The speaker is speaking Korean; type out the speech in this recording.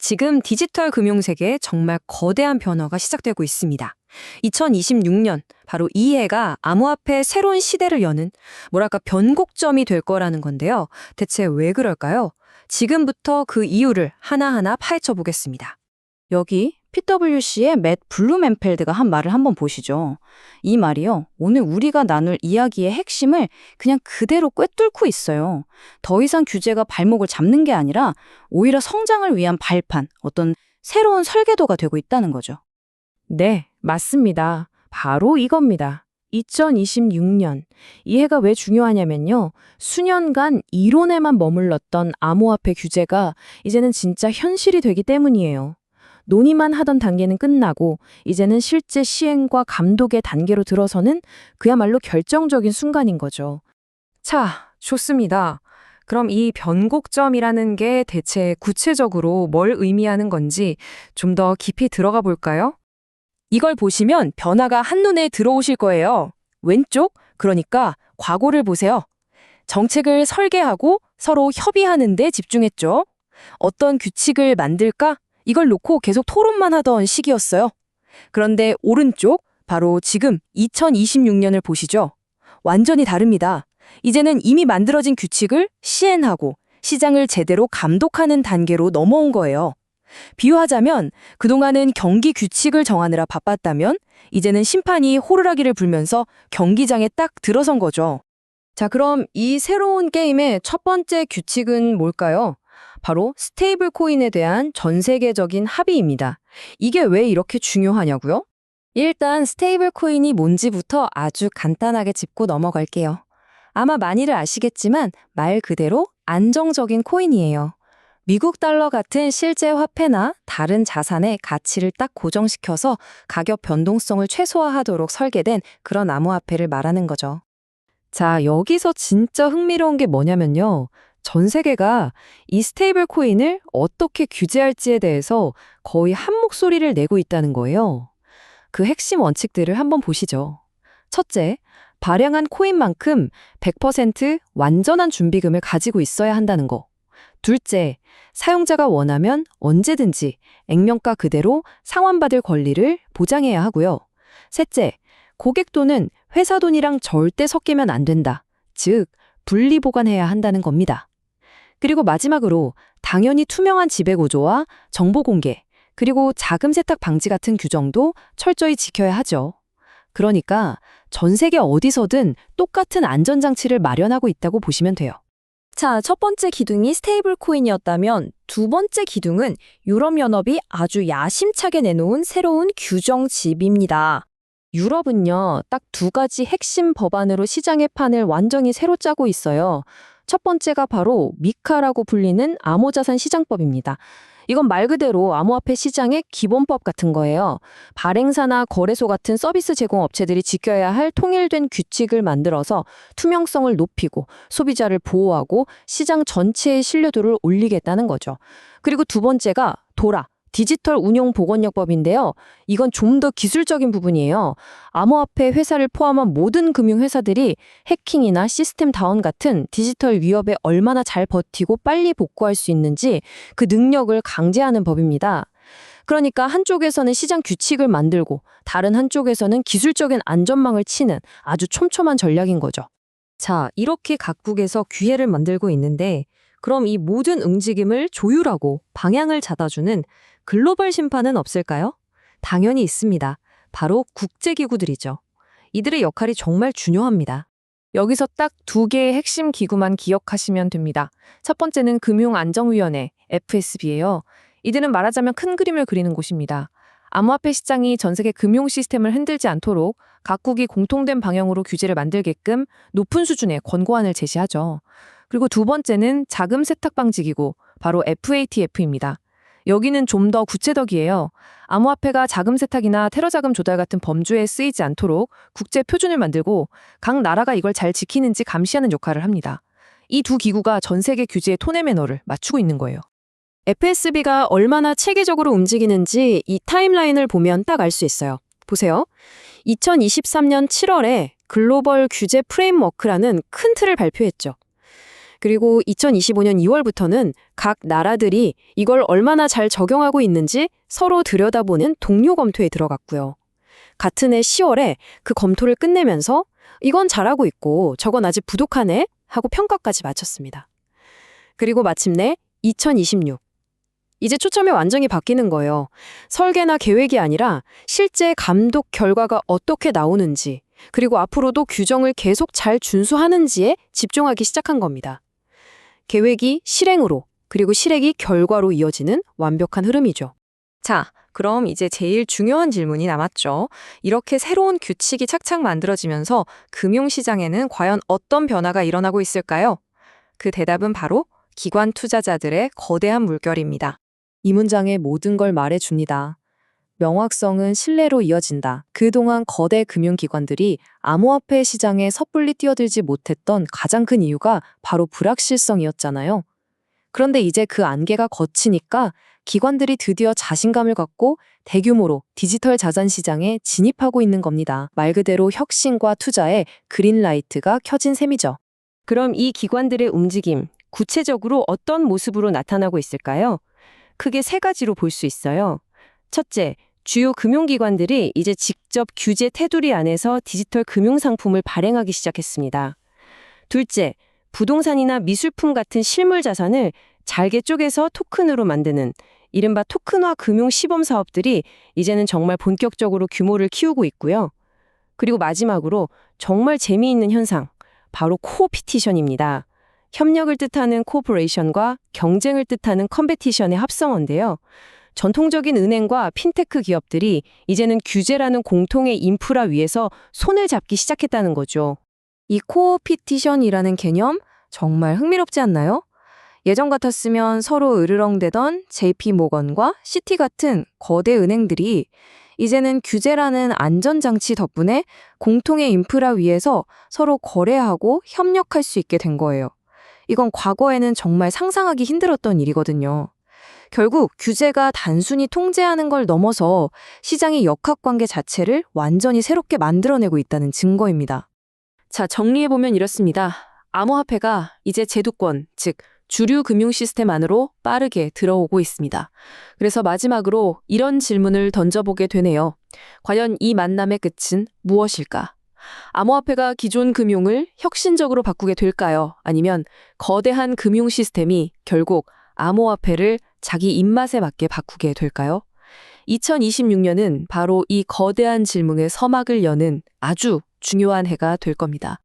지금 디지털 금융세계에 정말 거대한 변화가 시작되고 있습니다. 2026년, 바로 이 해가 암호화폐의 새로운 시대를 여는 뭐랄까 변곡점이 될 거라는 건데요. 대체 왜 그럴까요? 지금부터 그 이유를 하나하나 파헤쳐 보겠습니다. 여기 PwC의 맷 블루멘펠드가 한 말을 한번 보시죠. 이 말이요, 오늘 우리가 나눌 이야기의 핵심을 그냥 그대로 꿰뚫고 있어요. 더 이상 규제가 발목을 잡는 게 아니라 오히려 성장을 위한 발판, 어떤 새로운 설계도가 되고 있다는 거죠. 네, 맞습니다. 바로 이겁니다. 2026년. 이 해가 왜 중요하냐면요. 수년간 이론에만 머물렀던 암호화폐 규제가 이제는 진짜 현실이 되기 때문이에요. 논의만 하던 단계는 끝나고 이제는 실제 시행과 감독의 단계로 들어서는 그야말로 결정적인 순간인 거죠. 자, 좋습니다. 그럼 이 변곡점이라는 게 대체 구체적으로 뭘 의미하는 건지 좀 더 깊이 들어가 볼까요? 이걸 보시면 변화가 한눈에 들어오실 거예요. 왼쪽, 그러니까 과거를 보세요. 정책을 설계하고 서로 협의하는 데 집중했죠. 어떤 규칙을 만들까? 이걸 놓고 계속 토론만 하던 시기였어요. 그런데 오른쪽, 바로 지금 2026년을 보시죠. 완전히 다릅니다. 이제는 이미 만들어진 규칙을 시행하고 시장을 제대로 감독하는 단계로 넘어온 거예요. 비유하자면 그동안은 경기 규칙을 정하느라 바빴다면 이제는 심판이 호루라기를 불면서 경기장에 딱 들어선 거죠. 자, 그럼 이 새로운 게임의 첫 번째 규칙은 뭘까요? 바로 스테이블 코인에 대한 전 세계적인 합의입니다. 이게 왜 이렇게 중요하냐고요? 일단 스테이블 코인이 뭔지부터 아주 간단하게 짚고 넘어갈게요. 아마 많이들 아시겠지만 말 그대로 안정적인 코인이에요. 미국 달러 같은 실제 화폐나 다른 자산의 가치를 딱 고정시켜서 가격 변동성을 최소화하도록 설계된 그런 암호화폐를 말하는 거죠. 자, 여기서 진짜 흥미로운 게 뭐냐면요. 전 세계가 이 스테이블 코인을 어떻게 규제할지에 대해서 거의 한 목소리를 내고 있다는 거예요. 그 핵심 원칙들을 한번 보시죠. 첫째, 발행한 코인만큼 100% 완전한 준비금을 가지고 있어야 한다는 거. 둘째, 사용자가 원하면 언제든지 액면가 그대로 상환받을 권리를 보장해야 하고요. 셋째, 고객 돈은 회사 돈이랑 절대 섞이면 안 된다. 즉, 분리 보관해야 한다는 겁니다. 그리고 마지막으로 당연히 투명한 지배구조와 정보 공개, 그리고 자금 세탁 방지 같은 규정도 철저히 지켜야 하죠. 그러니까 전 세계 어디서든 똑같은 안전장치를 마련하고 있다고 보시면 돼요. 자, 첫 번째 기둥이 스테이블 코인이었다면 두 번째 기둥은 유럽연합이 아주 야심차게 내놓은 새로운 규정집입니다. 유럽은요, 딱 두 가지 핵심 법안으로 시장의 판을 완전히 새로 짜고 있어요. 첫 번째가 바로 미카라고 불리는 암호자산 시장법입니다. 이건 말 그대로 암호화폐 시장의 기본법 같은 거예요. 발행사나 거래소 같은 서비스 제공 업체들이 지켜야 할 통일된 규칙을 만들어서 투명성을 높이고 소비자를 보호하고 시장 전체의 신뢰도를 올리겠다는 거죠. 그리고 두 번째가 도라, 디지털 운용 보건력법인데요. 이건 좀 더 기술적인 부분이에요. 암호화폐 회사를 포함한 모든 금융회사들이 해킹이나 시스템 다운 같은 디지털 위협에 얼마나 잘 버티고 빨리 복구할 수 있는지 그 능력을 강제하는 법입니다. 그러니까 한쪽에서는 시장 규칙을 만들고 다른 한쪽에서는 기술적인 안전망을 치는 아주 촘촘한 전략인 거죠. 자, 이렇게 각국에서 기회를 만들고 있는데 그럼 이 모든 움직임을 조율하고 방향을 잡아주는 글로벌 심판은 없을까요? 당연히 있습니다. 바로 국제기구들이죠. 이들의 역할이 정말 중요합니다. 여기서 딱 두 개의 핵심 기구만 기억하시면 됩니다. 첫 번째는 금융안정위원회, FSB예요. 이들은 말하자면 큰 그림을 그리는 곳입니다. 암호화폐 시장이 전 세계 금융 시스템을 흔들지 않도록 각국이 공통된 방향으로 규제를 만들게끔 높은 수준의 권고안을 제시하죠. 그리고 두 번째는 자금 세탁 방지 기구, 바로 FATF입니다. 여기는 좀 더 구체적이에요. 암호화폐가 자금 세탁이나 테러 자금 조달 같은 범죄에 쓰이지 않도록 국제 표준을 만들고 각 나라가 이걸 잘 지키는지 감시하는 역할을 합니다. 이 두 기구가 전 세계 규제의 톤의 매너를 맞추고 있는 거예요. FSB가 얼마나 체계적으로 움직이는지 이 타임라인을 보면 딱 알 수 있어요. 보세요. 2023년 7월에 글로벌 규제 프레임워크라는 큰 틀을 발표했죠. 그리고 2025년 2월부터는 각 나라들이 이걸 얼마나 잘 적용하고 있는지 서로 들여다보는 동료 검토에 들어갔고요. 같은 해 10월에 그 검토를 끝내면서 이건 잘하고 있고 저건 아직 부족하네 하고 평가까지 마쳤습니다. 그리고 마침내 2026. 이제 초점이 완전히 바뀌는 거예요. 설계나 계획이 아니라 실제 감독 결과가 어떻게 나오는지, 그리고 앞으로도 규정을 계속 잘 준수하는지에 집중하기 시작한 겁니다. 계획이 실행으로, 그리고 실행이 결과로 이어지는 완벽한 흐름이죠. 자, 그럼 이제 제일 중요한 질문이 남았죠. 이렇게 새로운 규칙이 착착 만들어지면서 금융시장에는 과연 어떤 변화가 일어나고 있을까요? 그 대답은 바로 기관 투자자들의 거대한 물결입니다. 이 문장에 모든 걸 말해줍니다. 명확성은 신뢰로 이어진다. 그동안 거대 금융기관들이 암호화폐 시장에 섣불리 뛰어들지 못했던 가장 큰 이유가 바로 불확실성이었잖아요. 그런데 이제 그 안개가 걷히니까 기관들이 드디어 자신감을 갖고 대규모로 디지털 자산 시장에 진입하고 있는 겁니다. 말 그대로 혁신과 투자에 그린라이트가 켜진 셈이죠. 그럼 이 기관들의 움직임, 구체적으로 어떤 모습으로 나타나고 있을까요? 크게 세 가지로 볼 수 있어요. 첫째, 주요 금융기관들이 이제 직접 규제 테두리 안에서 디지털 금융상품을 발행하기 시작했습니다. 둘째, 부동산이나 미술품 같은 실물 자산을 잘게 쪼개서 토큰으로 만드는 이른바 토큰화 금융 시범 사업들이 이제는 정말 본격적으로 규모를 키우고 있고요. 그리고 마지막으로 정말 재미있는 현상, 바로 코피티션입니다. 협력을 뜻하는 코퍼레이션과 경쟁을 뜻하는 컴페티션의 합성어인데요. 전통적인 은행과 핀테크 기업들이 이제는 규제라는 공통의 인프라 위에서 손을 잡기 시작했다는 거죠. 이 코피티션이라는 개념 정말 흥미롭지 않나요? 예전 같았으면 서로 으르렁대던 JP모건과 시티 같은 거대 은행들이 이제는 규제라는 안전장치 덕분에 공통의 인프라 위에서 서로 거래하고 협력할 수 있게 된 거예요. 이건 과거에는 정말 상상하기 힘들었던 일이거든요. 결국 규제가 단순히 통제하는 걸 넘어서 시장의 역학관계 자체를 완전히 새롭게 만들어내고 있다는 증거입니다. 자, 정리해보면 이렇습니다. 암호화폐가 이제 제도권, 즉 주류 금융 시스템 안으로 빠르게 들어오고 있습니다. 그래서 마지막으로 이런 질문을 던져보게 되네요. 과연 이 만남의 끝은 무엇일까? 암호화폐가 기존 금융을 혁신적으로 바꾸게 될까요? 아니면 거대한 금융 시스템이 결국 암호화폐를 자기 입맛에 맞게 바꾸게 될까요? 2026년은 바로 이 거대한 질문의 서막을 여는 아주 중요한 해가 될 겁니다.